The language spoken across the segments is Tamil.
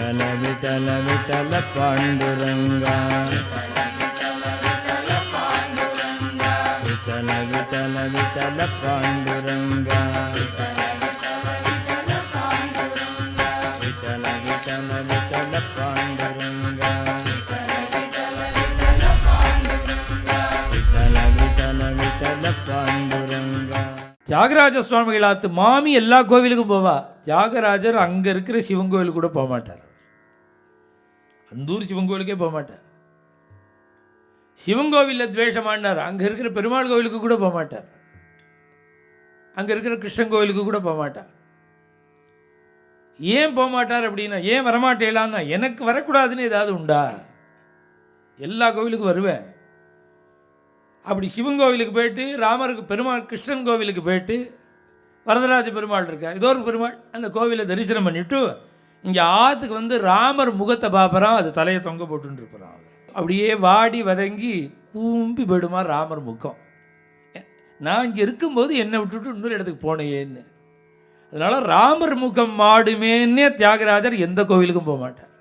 विठ्ठल विठ्ठल विठ्ठल पांडुरंगा विठ्ठल विठ्ठल विठ्ठल पांडुरंगा विठ्ठल विठ्ठल विठ्ठल पांडुरंगा विठ्ठल विठ्ठल विठ्ठल पांडुरंगा. தியாகராஜ சுவாமிகளாத்து மாமி எல்லா கோவிலுக்கும் போவா. தியாகராஜர் அங்கே இருக்கிற சிவன் கோவிலுக்கு கூட போக மாட்டார். அந்தூர் சிவன் கோவிலுக்கே போக மாட்டார். சிவன் கோவிலில் துவேஷமானார். அங்கே இருக்கிற பெருமாள் கோவிலுக்கு கூட போக மாட்டார். அங்கே இருக்கிற கிருஷ்ணன் கோவிலுக்கு கூட போக மாட்டார். ஏன் போக மாட்டார் அப்படின்னா, ஏன் வரமாட்டேலான்னா, எனக்கு வரக்கூடாதுன்னு ஏதாவது உண்டா? எல்லா கோவிலுக்கும் வருவேன். அப்படி சிவன் கோவிலுக்கு போயிட்டு, ராமருக்கு பெருமாள் கிருஷ்ணன் கோவிலுக்கு போயிட்டு, வரதராஜ பெருமாள் இருக்கார், ஏதோ ஒரு பெருமாள், அந்த கோவிலை தரிசனம் பண்ணிவிட்டு இங்கே ஆற்றுக்கு வந்து ராமர் முகத்தை பார்ப்பறான். அது தலையை தொங்க போட்டுன்னு இருப்பான். அப்படியே வாடி வதங்கி கூம்பி போயிடுமா ராமர் முகம். நான் இங்கே இருக்கும்போது என்னை விட்டுட்டு இன்னொரு இடத்துக்கு போனேன்னு. அதனால் ராமர் முகம் மாடுமேன்னே தியாகராஜர் எந்த கோவிலுக்கும் போக மாட்டார்.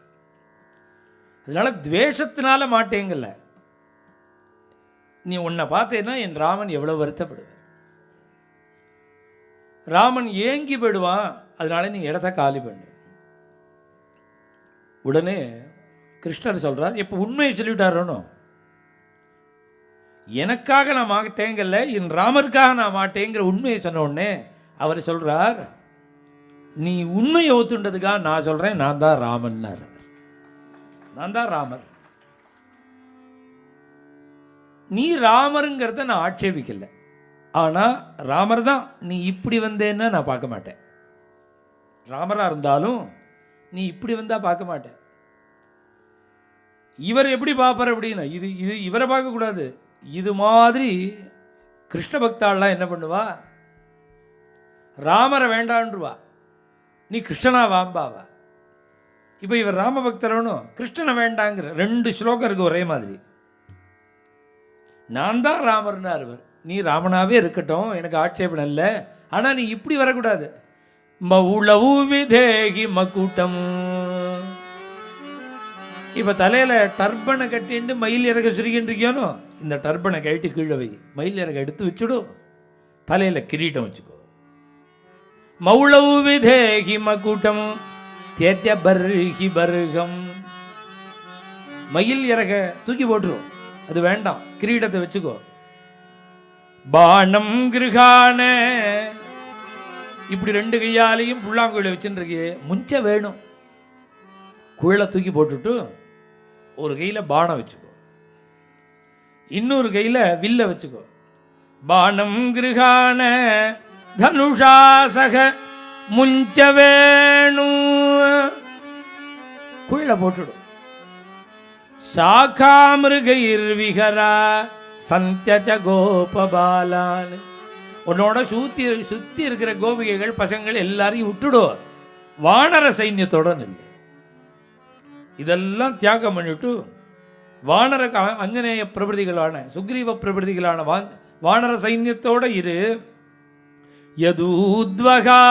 அதனால் துவேஷத்தினால மாட்டேங்கல்ல. நீ உன்னை பார்த்தேன்னா என் ராமன் எவ்வளோ வருத்தப்படுவார். ராமன் ஏங்கி போயிடுவான். அதனால நீ இடத்த காலி பண்ணு. உடனே கிருஷ்ணர் சொல்கிறார், இப்போ உண்மையை சொல்லிவிட்டாரோனோ, எனக்காக நான் மாட்டேங்கல்ல, என் ராமருக்காக நான் மாட்டேங்கிற உண்மையை சொன்ன உடனே அவர் சொல்கிறார், நீ உண்மையை ஒத்துண்டதுக்காக நான் சொல்கிறேன், நான் தான் ராமன்னார். நான் தான் ராமர். நீ ராமருங்கிறத நான் ஆட்சேபிக்கல. ஆனால் ராமர் தான். நீ இப்படி வந்தேன்னா நான் பார்க்க மாட்டேன். ராமராக இருந்தாலும் நீ இப்படி வந்தால் பார்க்க மாட்டேன். இவர் எப்படி பார்ப்பார் அப்படின்னா, இது இது இவரை பார்க்கக்கூடாது. இது மாதிரி கிருஷ்ண பக்தாள்லாம் என்ன பண்ணுவா, ராமரை வேண்டான்றுவா, நீ கிருஷ்ணனா வாம்பாவா. இப்போ இவர் ராம பக்தரவனும் கிருஷ்ணனை வேண்டாங்கிற ரெண்டு ஸ்லோகம் இருக்கு ஒரே மாதிரி. நான் தான் ராமர்னார் இவர். நீ ராமனாவே இருக்கட்டும், எனக்கு ஆட்சேபணம் இல்லை, ஆனால் நீ இப்படி வரக்கூடாது. மவுளவு விதேகி மக்கூட்டம். இப்போ தலையில் டர்பனை கட்டிட்டு மயில் இறக சுருகின்னு இருக்கியோனோ, இந்த டர்பனை கட்டி கீழே வை, மயில் இறக எடுத்து வச்சுடும், தலையில் கிரீட்டம் வச்சுக்கோ. மவுளவு விதேகி மக்கூட்டம் தேத்திய பர்ஹி பர்கம். மயில் இறக தூக்கி போட்டுரும், அது வேண்டாம், கிரீடத்தை வச்சுக்கோ. பானம் கிருகான. இப்படி ரெண்டு கையாலையும் புல்லாங்குழலை வச்சுருக்கு, முஞ்ச வேணும். குழலை தூக்கி போட்டுட்டு ஒரு கையில் பானம் வச்சுக்கோ, இன்னொரு கையில் வில்ல வச்சுக்கோ. பானம் கிருகான தனுஷாசக முஞ்ச வேணும். குழலை போட்டுடும். சாகாமிருகயிர் விகரா சந்தியச்ச கோபபாலான். உன்னோட சுத்தி இருக்கிற கோபிகைகள் பசங்கள் எல்லாரையும் விட்டுடும். வானர சைன்யத்தோட நின்று இதெல்லாம் தியாகம் பண்ணிவிட்டு வானர அஞ்சனேய பிரபதிகளான சுக்ரீவ பிரபதிகளான வானர சைன்யத்தோட இரு. யதூத்வகா.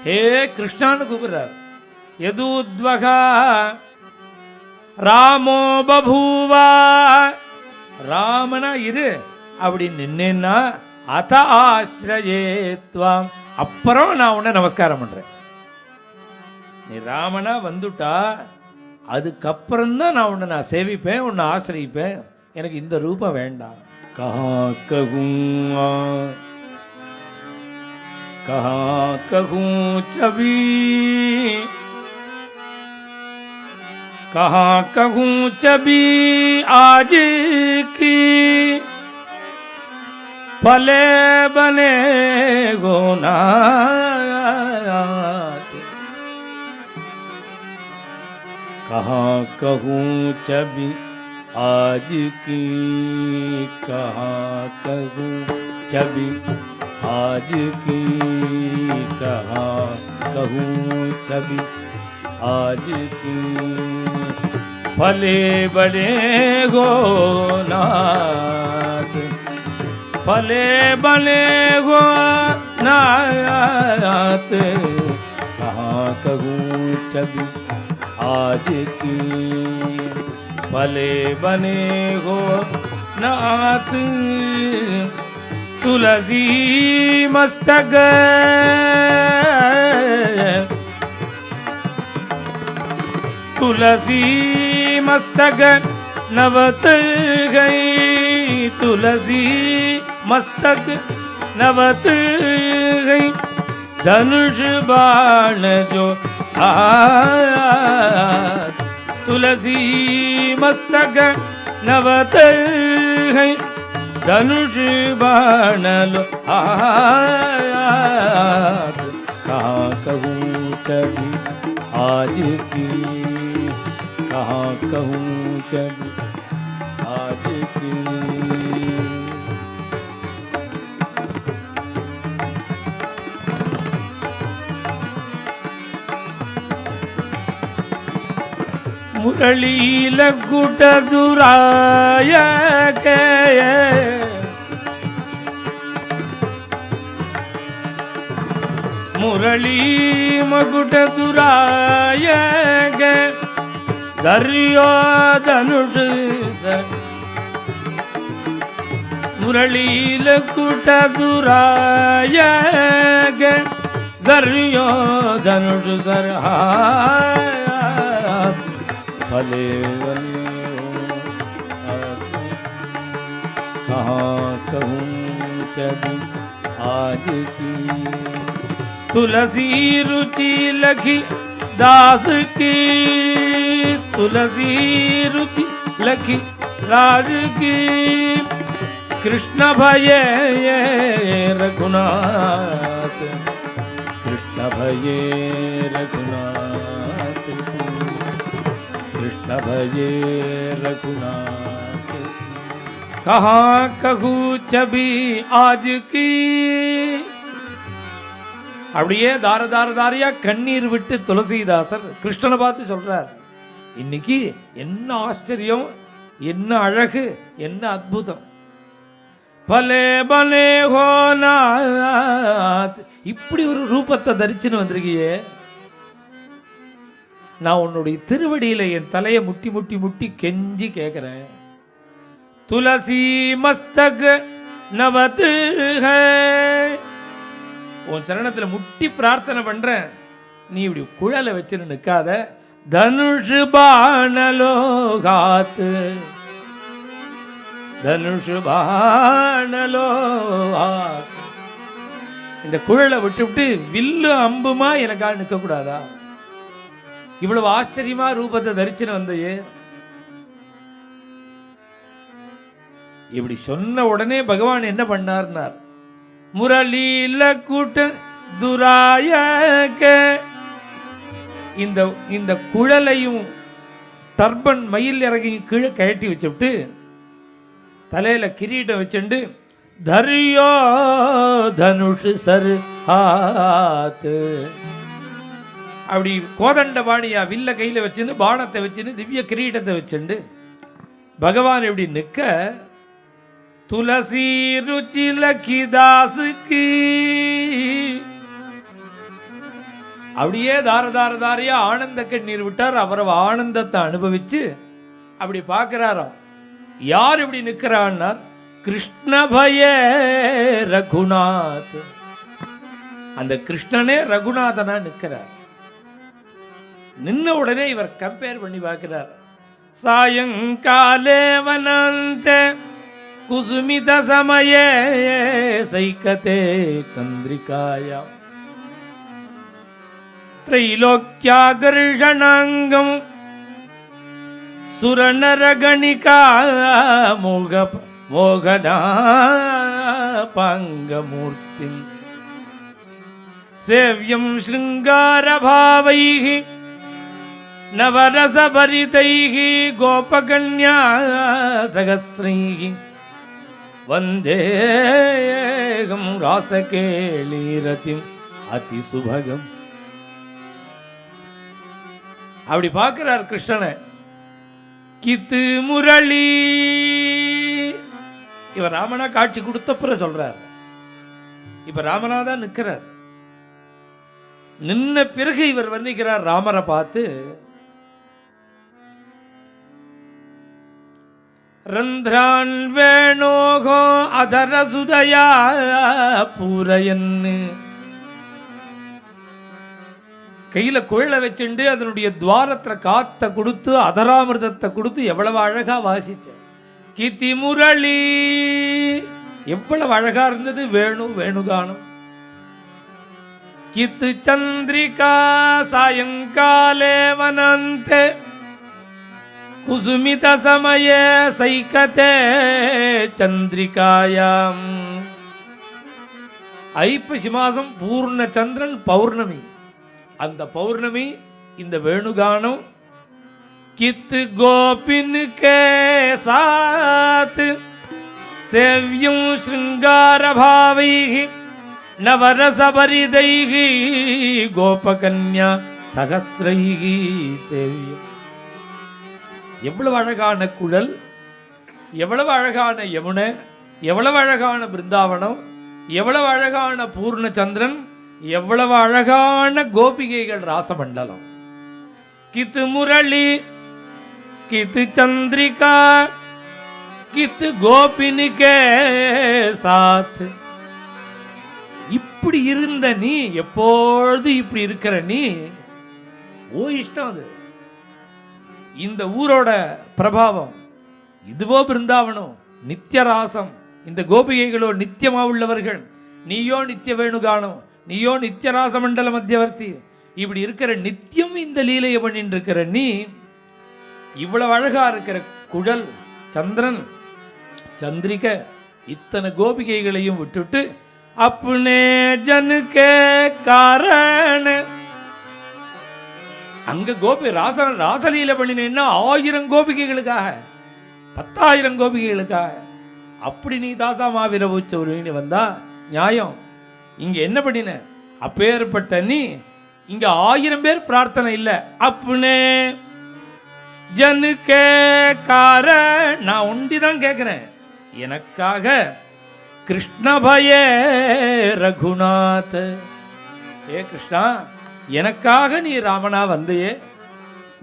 ஹே கிருஷ்ணான்னு கூப்பிடுறார். யதூத்வகா ராமோ பபூவா. ராமனா இரு அப்படின்னு நின்னேன்னா அத ஆஸ்ரயேத்வாம். அப்புறம் நான் உன்னை நமஸ்காரம் பண்றேன். நீ ராமனா வந்துட்டா அதுக்கப்புறம்தான் நான் உன்னை சேவிப்பேன், உன்னை ஆசிரியிப்பேன். எனக்கு இந்த ரூபம் வேண்டாம். கபி कहाँ कहूँ चबी आज की फले बने गोनाथ. कहाँ कहूँ चबी आज की, कहाँ कहूँ चबी आज की, कहाँ कहूँ चबी आज की फले बने गोनाथ. फले बने गोनाथ. कहाँ कहूँ छवि आज की, भले बने हो नाथ तुलसी मस्तक, तुलसी मस्तक नवत गई, तुलसी मस्तक नवत गई, धनुष बाण जो आया, तुलसी मस्तक नवत गई, धनुष बाण लो आया, कहाँ कहूँ छवि आज की, कहाँ कहूँ छवि आज की। मुरली लकुट दुराय के, मुरली मकुट दुराय के, धर्यो धनुष सर, मुरली लकुट दुराय के, धर्यो धनुष सर, भले भले कहाँ कहूँ छवि आज की, तुलसी रुचि लखी दास की, तुलसी रुचि लखी राज की, कृष्ण भये रघुनाथ, कृष्ण भये रघुनाथ, कृष्ण भये रघुनाथ, कहाँ कहूँ छवि आज की। அப்படியே தார தார தாரியா கண்ணீர் விட்டு துளசிதாசர் கிருஷ்ணனை பார்த்து சொல்றார், இன்னைக்கு என்ன ஆச்சரியம், என்ன அழகு, என்ன அற்புதம், பலே பலே ஹோநாத், இப்படி ஒரு ரூபத்தை தரிச்சுன்னு வந்திருக்கியே, நான் உன்னுடைய திருவடியில என் தலையை முட்டி முட்டி முட்டி கெஞ்சி கேட்கிறேன், துளசி மஸ்தக் நவத் ஹை, உன் சரணத்துல முட்டி பிரார்த்தனை பண்றேன், நீ இப்படி குழலை வச்சுன்னு நிற்காத, தனுஷ் பானலோகாத், தனுஷ் பானலோகாத், இந்த குழலை விட்டு விட்டு வில்லு அம்புமா எனக்காக நிற்க கூடாதா, இவ்வளவு ஆச்சரியமா ரூபத்தை தரிச்சுன்னு வந்தையே. இப்படி சொன்ன உடனே பகவான் என்ன பண்ணார்னார், முரளில கூட்ட துராயக, இந்த குழலையும் டர்பன் மயில் இறங்கி கீழே கழட்டி வச்சுட்டு தலையில கிரீட்டம் வச்சுண்டு, தர்யோ தனுஷ் சர் ஹாத், அப்படி கோதண்ட பாணியா வில்ல கையில வச்சுன்னு பானத்தை வச்சுன்னு திவ்ய கிரீட்டத்தை வச்சுண்டு பகவான் எப்படி நிற்க, துளசி ருச்சி லக்கி தாசுக்கு, அப்படியே தார தார தாரையா ஆனந்த கண்ணீர் விட்டார். அவரை ஆனந்தத்தை அனுபவிச்சு அப்படி பார்க்கிறாராம். யார் இப்படி நிற்கிறான்னார், கிருஷ்ண பய ரகுநாத், அந்த கிருஷ்ணனே ரகுநாதனா நிற்கிறார். நின்ன உடனே இவர் கம்பேர் பண்ணி பார்க்கிறார். சாயங்காலே வனந்த குசுமித சமயே சைக்கதே சந்திரிகாயா த்ரைலோக்யாகர்ஷணாங்கம் சுரநரகணிகா மோகனா பாங்கமூர்த்திம் சேவ்யம் ஸ்ருங்காரபாவைஹி நவரசபரிதைஹி கோபகன்யா சகஸ்ரைஹி வந்தேகம் ராசகேளீரதிம் அதிசுபகம். அப்படி பார்க்கிறார் கிருஷ்ணனை. கித்து முரளி, இவர் ராமனா காட்சி கொடுத்தப்புற சொல்றார். இப்ப ராமனா தான் நிற்கிறார். நின்ன பிறகு இவர் வர்ணிக்கிறார் ராமரை பார்த்து, ரந்திரான் வேணோகோ அதரசுதயா பூரையன்னு, கையில குழலை வச்சுண்டு அதனுடைய துவாரத்துல காத்த கொடுத்து அதராமிர்தத்தை கொடுத்து எவ்வளவு அழகா வாசிச்ச. கீர்த்தி முரளி எவ்வளவு அழகா இருந்தது. வேணுகானம். கித்து சந்திரிகா சாயங்காலே வனந்தே குசுமித சமய சைகதே சந்திரிகாயாம். ஐப்பசி மாசம் பூர்ண சந்திரன் பௌர்ணமி. அந்த பௌர்ணமி இந்த வேணுகானம். கித்து கோபின் கே சாத் சேவ்யம் ஸ்ருங்கார பாவைஹி நவரசபரிதைஹி கோபகன்யா சகஸ்ரைஹி சேவ்யம். எவ்வளவு அழகான குழல், எவ்வளவு அழகான யமுனை, எவ்வளவு அழகான பிருந்தாவனம், எவ்வளவு அழகான பூர்ண சந்திரன், எவ்வளவு அழகான கோபிகைகள் ராசமண்டலம். கித்து முரளி கித்து சந்திரிகா கித்து கோபினிகே சாத். இப்படி இருந்த நீ, எப்பொழுது இப்படி இருக்கிற நீ, ஓ இஷ்டம் அது. இந்த ஊரோட பிரபாவம் இதுவோ பிருந்தாவனம், நித்தியராசம். இந்த கோபிகைகளோ நித்தியமா உள்ளவர்கள். நீயோ நித்திய வேணுகானம், நீயோ நித்தியராச மண்டல மத்தியவர்த்தி. இப்படி இருக்கிற நித்தியம் இந்த லீலையை பண்ணிட்டு இருக்கிற நீ, இவ்வளவு அழகா இருக்கிற குழல், சந்திரன், சந்திரிக, இத்தனை கோபிகைகளையும் விட்டுட்டு அப்னே ஜனுக்கே காரண, அங்க கோபி ராசலீல பண்ணினா 1000 கோபிகைகளுக்காக, 10,000 கோபிகைகளுக்காக. அப்படி நீ தாசா மாவீர உச்ச வந்தா நியாயம். இங்க என்ன பண்ணின? அப்பேற்பட்ட நீ இங்க 1000 பேர் பிரார்த்தனை இல்ல. அப்னே ஜனுக்கே கார, நான் ஒண்டிதான் கேட்கிறேன். எனக்காக கிருஷ்ணபய ரகுநாத், ஏ கிருஷ்ணா, எனக்காக நீ ராமனா வந்தையே,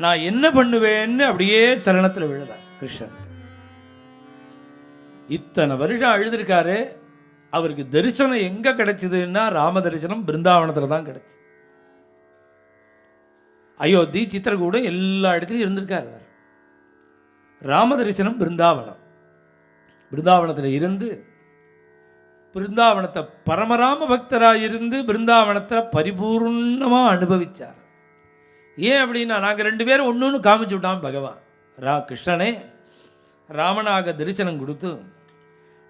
நான் என்ன பண்ணுவேன்னு அப்படியே சரணத்தில் விழுத கிருஷ்ணன். இத்தனை வருஷம் அழுதுருக்காரு. அவருக்கு தரிசனம் எங்க கிடைச்சதுன்னா ராம தரிசனம் பிருந்தாவனத்தில் தான் கிடைச்சது. அயோத்தி, சித்திரகூடம் எல்லா இடத்துலையும் இருந்திருக்காரு. ராம தரிசனம் பிருந்தாவனம். பிருந்தாவனத்தில் இருந்து பிருந்தாவனத்தை பரமராம பக்தராக இருந்து பிருந்தாவனத்தில் பரிபூர்ணமாக அனுபவிச்சார். ஏன் அப்படின்னா, நாங்கள் 2 பேரும் ஒன்று காமிச்சு விட்டான் பகவான். கிருஷ்ணனே ராமனாக தரிசனம் கொடுத்து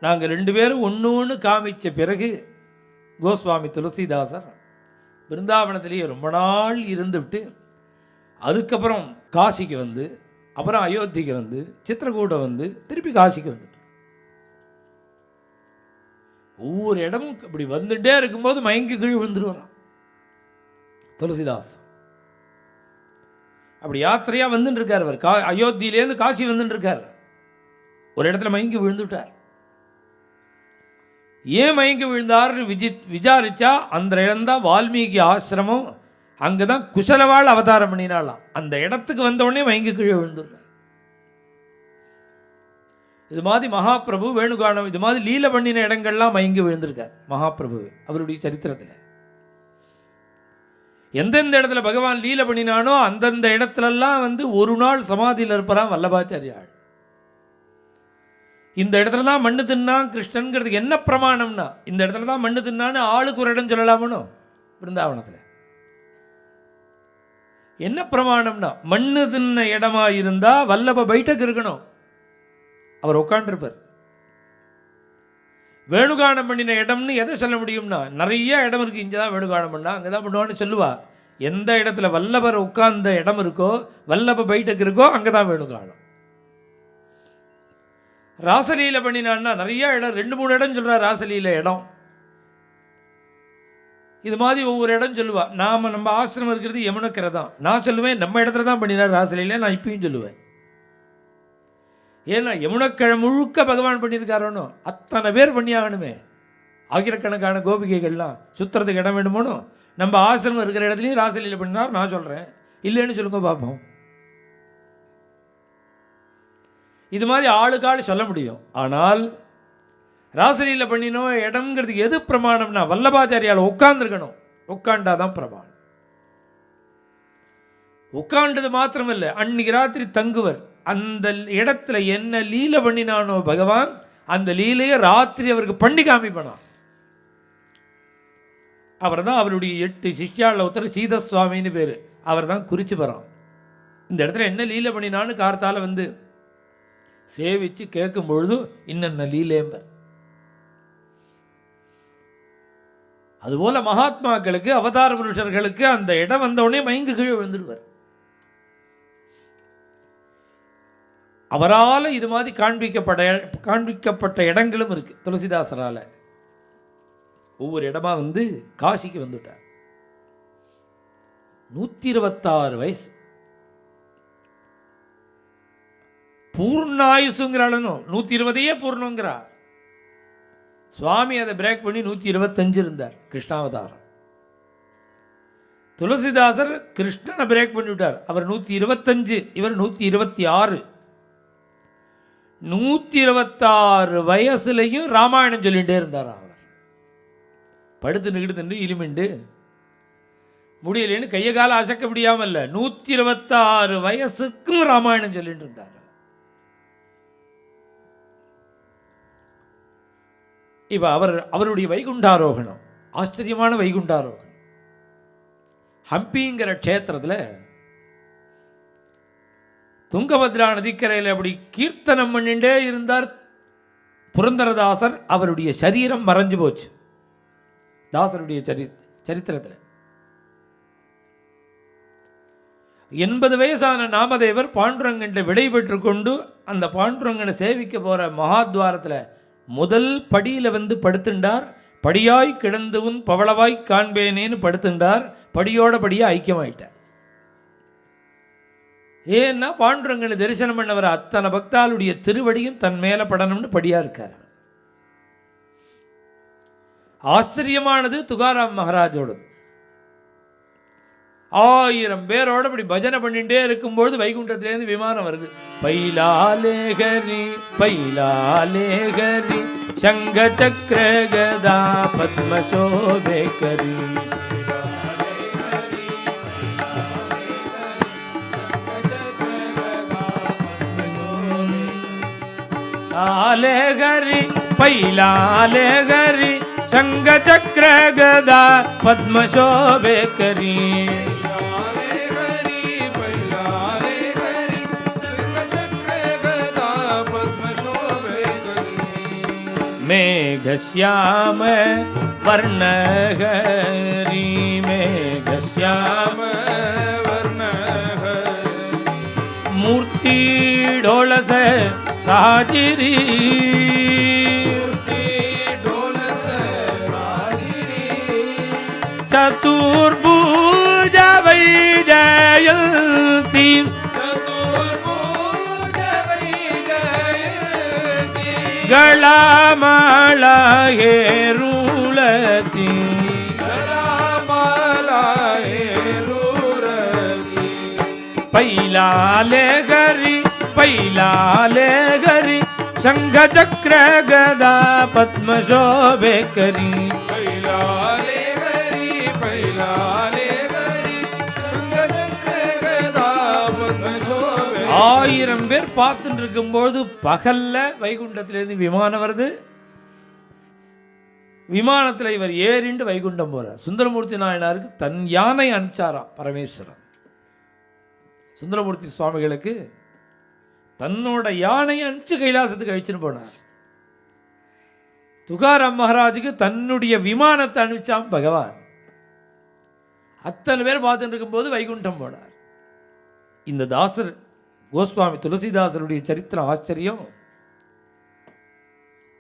நாங்கள் 2 பேரும் ஒன்று காமிச்ச பிறகு கோஸ்வாமி துளசிதாசர் பிருந்தாவனத்திலேயே ரொம்ப நாள் இருந்துவிட்டு அதுக்கப்புறம் காசிக்கு வந்து, அப்புறம் அயோத்திக்கு வந்து, சித்திரகூடம் வந்து, திருப்பி காசிக்கு வந்து, ஒவ்வொரு இடமும் இப்படி வந்துட்டே இருக்கும்போது மயங்கி கீழ் விழுந்துருவான் துளசிதாஸ். அப்படி யாத்திரையா வந்துட்டு இருக்கார் அவர். அயோத்தியிலேருந்து காசி வந்துட்டு இருக்கார். ஒரு இடத்துல மயங்கி விழுந்துட்டார். ஏன் மயங்கி விழுந்தார்னு விசாரிச்சா அந்த இடம்தான் வால்மீகி ஆசிரமம். அங்கதான் குசலவாள் அவதாரம் பண்ணினாலாம். அந்த இடத்துக்கு வந்தவுடனே மயங்கி கீழே விழுந்துடுறார். இது மாதிரி மகாபிரபு வேணுகானம் இது மாதிரி லீல பண்ணின இடங்கள்லாம் மயங்கி விழுந்திருக்கார் மகாபிரபு அவருடைய சரித்திரத்தில். எந்தெந்த இடத்துல பகவான் லீல பண்ணினானோ அந்தந்த இடத்துலலாம் வந்து ஒரு நாள் சமாதியில் இருப்பாராம் வல்லபாச்சாரியாள். இந்த இடத்துல தான் மண்ணு தின்னா கிருஷ்ணன்கிறதுக்கு என்ன பிரமாணம்னா, இந்த இடத்துல தான் மண்ணு தின்னான்னு ஆளுக்கு ஒரு இடம் சொல்லலாமோ பிருந்தாவனத்தில். என்ன பிரமாணம்னா, மண்ணு தின்ன இடமா இருந்தா வல்லப பைட்டக்கு இருக்கணும், அவர் உட்காண்டிருப்பார். வேணுகானம் பண்ணின இடம்னு எதை சொல்ல முடியும்னா, நிறைய இடம் இருக்குது, இங்கே தான் வேணுகானம் பண்ணா அங்கே தான் பண்ணுவான்னு சொல்லுவா. எந்த இடத்துல வல்லபர் உட்கார்ந்த இடம் இருக்கோ, வல்லப பைட்டக்கு இருக்கோ, அங்கே தான் வேணுகானம். ராசலீல பண்ணினான்னா நிறைய இடம், 2-3 இடம் சொல்கிறார் ராசலீல இடம். இது மாதிரி ஒவ்வொரு இடம் சொல்லுவா. நம்ம ஆசிரமம் இருக்கிறது யமுனக்கரை தான். நான் சொல்லுவேன் நம்ம இடத்துல தான் பண்ணினார் ராசலீல, நான் இப்பயும் சொல்லுவேன். ஏன்னா யமுனக்கரை முழுக்க பகவான் பண்ணியிருக்காரோனோ, அத்தனை பேர் பண்ணி ஆகணுமே. ஆயிரக்கணக்கான கோபிகைகள்லாம் சுற்றுறதுக்கு இடம் வேணுமோனோ, நம்ம ஆசிரமம் இருக்கிற இடத்துலையும் ராசலீலை பண்ணினார். நான் சொல்கிறேன், இல்லைன்னு சொல்லுங்க பார்ப்போம். இது மாதிரி ஆளுக்காள் சொல்ல முடியும். ஆனால் ராசலீலை பண்ணினோம் இடம்ங்கிறதுக்கு எது பிரமாணம்னா வல்லபாச்சாரியால் உட்கார்ந்துருக்கணும். உட்காண்டாதான் பிரமாணம். உட்காண்டது மாத்திரமில்லை, அன்னைக்கு ராத்திரி தங்குவர். அந்த இடத்துல என்ன லீலை பண்ணினானோ பகவான், அந்த லீலையை ராத்திரி அவருக்கு பண்ணி காமிப்பனான். அவர் தான் அவருடைய 8 சிஷ்யாவில் ஒருத்தர் சீதசுவாமின்னு பேர். அவர் தான் குறிச்சு பெறான். இந்த இடத்துல என்ன லீலை பண்ணினான்னு கார்த்தால வந்து சேவிச்சு கேட்கும் பொழுது இன்னென்ன லீலேம்பர். அதுபோல மகாத்மாக்களுக்கு, அவதார புருஷர்களுக்கு அந்த இடம் வந்தவுடனே மயங்கு கீழே விழுந்துடுவார். அவரால் இது மாதிரி காண்பிக்கப்பட்ட இடங்களும் இருக்கு. துளசிதாசரால் ஒவ்வொரு இடமா வந்து காசிக்கு வந்துட்டார். 126 வயசு பூர்ணாயுசுங்கிறாலும் 120 பூர்ணங்கிறா. சுவாமி அதை பிரேக் பண்ணி 125 இருந்தார் கிருஷ்ணாவதாரம். துளசிதாசர் கிருஷ்ணனை பிரேக் பண்ணிவிட்டார். அவர் 125, இவர் 126. 126 வயசுலையும் ராமாயணம் சொல்லிகிட்டே இருந்தார். அவர் படுத்து நிக்கிட்டு இலுமிண்டு முடியலேன்னு கையை கால அசைக்க முடியாமல் 126 வயசுக்கும் ராமாயணம் சொல்லிட்டு இருந்தார். இப்போ அவருடைய வைகுண்டாரோகணம் ஆச்சரியமான வைகுண்டாரோகணம். ஹம்பிங்கிற க்ஷேத்திரத்தில் துங்கபத்ரா நதிக்கரையில் அப்படி கீர்த்தனம் பண்ணிட்டே இருந்தார் புரந்தரதாசர். அவருடைய சரீரம் மறைஞ்சு போச்சு. தாசருடைய சரித்திரத்தில் 80 வயசான நாமதேவர் பாண்டுரங்கன்ட்ட விடை பெற்று கொண்டு அந்த பாண்டுரங்கனை சேவிக்க போகிற மகாத்வாரத்தில் முதல் படியில் வந்து படுத்துண்டார். படியாய் கிடந்துவும் பவளவாய் காண்பேனேன்னு படுத்துண்டார். படியோட படியாக ஐக்கியமாயிட்டார். ஏன்னா பாண்டுரங்கனை தரிசனம் பண்ணவர் அத்தனை பக்தாளுடைய திருவடியும் தன் மேலே படணும்னு படியாக இருக்கார். ஆச்சரியமானது துகாராம் மகாராஜோடது. 1000 பேரோட இப்படி பஜனை பண்ணிட்டே இருக்கும்போது வைகுண்டத்திலேருந்து விமானம் வருது. பைலாலேகரி பைலாலேகரி சங்க சக்கர கதா பத்மசோபேகரி ஆலேகரி பைலாலேகரி சங்க சக்கர கதா பத்மசோபேகரி மேகஸ்யாம வர்ணஹரி மேகஸ்யாம வர்ணஹரி மூர்த்தி ढोलस साजिरी चतुर्भुज वैजयन्ती गलामाला हेरुलती पैलालेगरी पैलालेगरी शंख चक्र गदा पद्मशोभेकरी पैलालेगरी पैलालेगरी शंख चक्र गदा पद्मशोभेकरी 1000 பேர் பார்த்துட்டு இருக்கும்போது பகல்ல வைகுண்டத்திலிருந்து விமானம் வருது. விமானத்தில் இவர் ஏறிண்டு வைகுண்டம் போறார். சுந்தரமூர்த்தி நாயனாருக்கு தன் யானை அனுப்பிச்சாராம் பரமேஸ்வரன். சுந்தரமூர்த்தி சுவாமிகளுக்கு தன்னோட யானையை அனுப்பிச்சு கைலாசத்துக்கு அழிச்சுன்னு போனார். துகாராம் மகாராஜுக்கு தன்னுடைய விமானத்தை அனுப்பிச்சான் பகவான். அத்தனை பேர் பார்த்துட்டு இருக்கும்போது வைகுண்டம் போனார். இந்த தாசர் கோஸ்வாமி துளசிதாசருடைய சரித்திரம் ஆச்சரியம்.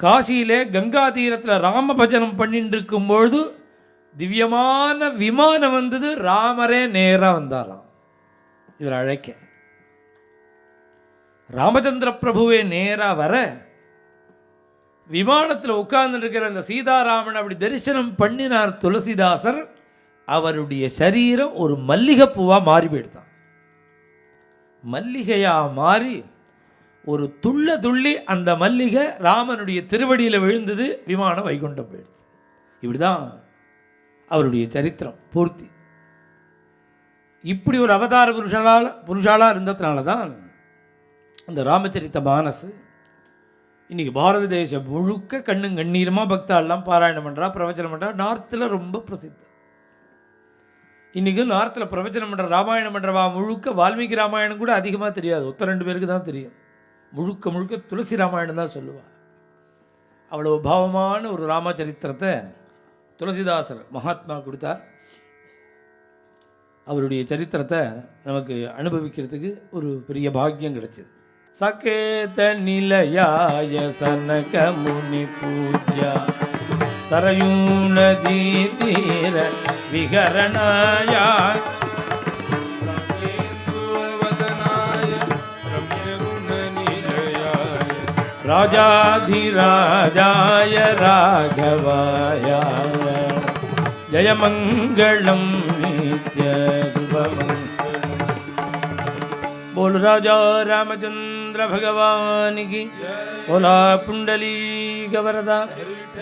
காசியிலே கங்கா தீரத்தில் ராம பஜனம் பண்ணிட்டு இருக்கும்பொழுது திவ்யமான விமானம் வந்தது. ராமரே நேராக வந்தாராம் இவர் அழைக்க. ராமச்சந்திர பிரபுவே நேராக வர விமானத்தில் உட்கார்ந்து இருக்கிற அந்த சீதாராமன் அப்படி தரிசனம் பண்ணினார் துளசிதாசர். அவருடைய சரீரம் ஒரு மல்லிகைப்பூவாக மாறி போயிடுதான். மல்லிகையாக மாறி ஒரு துள்ளி அந்த மல்லிகை ராமனுடைய திருவடியில் விழுந்தது, விமானம் வைகுண்டம் போயிடுச்சு. இப்படிதான் அவருடைய சரித்திரம் பூர்த்தி. இப்படி ஒரு அவதார புருஷாலாக இருந்ததுனால தான் அந்த ராமச்சரித்த மானஸ் இன்றைக்கி பாரத தேசம் முழுக்க கண்ணும் கண்ணீரமாக பக்தாலாம் பாராயணம் பண்ணுறா, பிரவச்சனம் பண்ணுறா. நார்த்தில் ரொம்ப பிரசித்தம். இன்றைக்கி நார்த்தில் பிரவச்சனம் பண்ணுற ராமாயணம் பண்ணுறவா முழுக்க வால்மீகி ராமாயணம் கூட அதிகமாக தெரியாது, ஒருத்தர் 2 பேருக்கு தான் தெரியும். முழுக்க துளசி ராமாயணம் தான் சொல்லுவாள். அவ்வளோ பாவமான ஒரு ராமச்சரித்திரத்தை துளசிதாசர் மகாத்மா கொடுத்தார். அவருடைய சரித்திரத்தை நமக்கு அனுபவிக்கிறதுக்கு ஒரு பெரிய பாக்கியம் கிடைச்சது. சகேத நிலையாய சனக முனி பூஜா சரயூ நதி தீர விகரணாய ராஜாதிராஜாய ராகவாய ஜயமங்களம் நித்ய சுபமங்களம். बोल राजा रामचंद्र भगवान की, बोला पुंडलीक वरदा,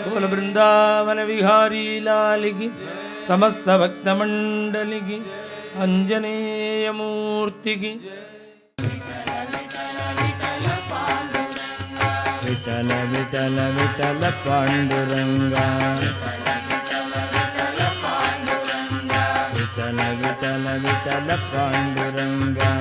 बोल वृंदावन विहारी लाल की, समस्त भक्त मंडल की, अंजनेय मूर्ति की. विठल विठल विठल पांडुरंगा, विठल विठल विठल पांडुरंगा.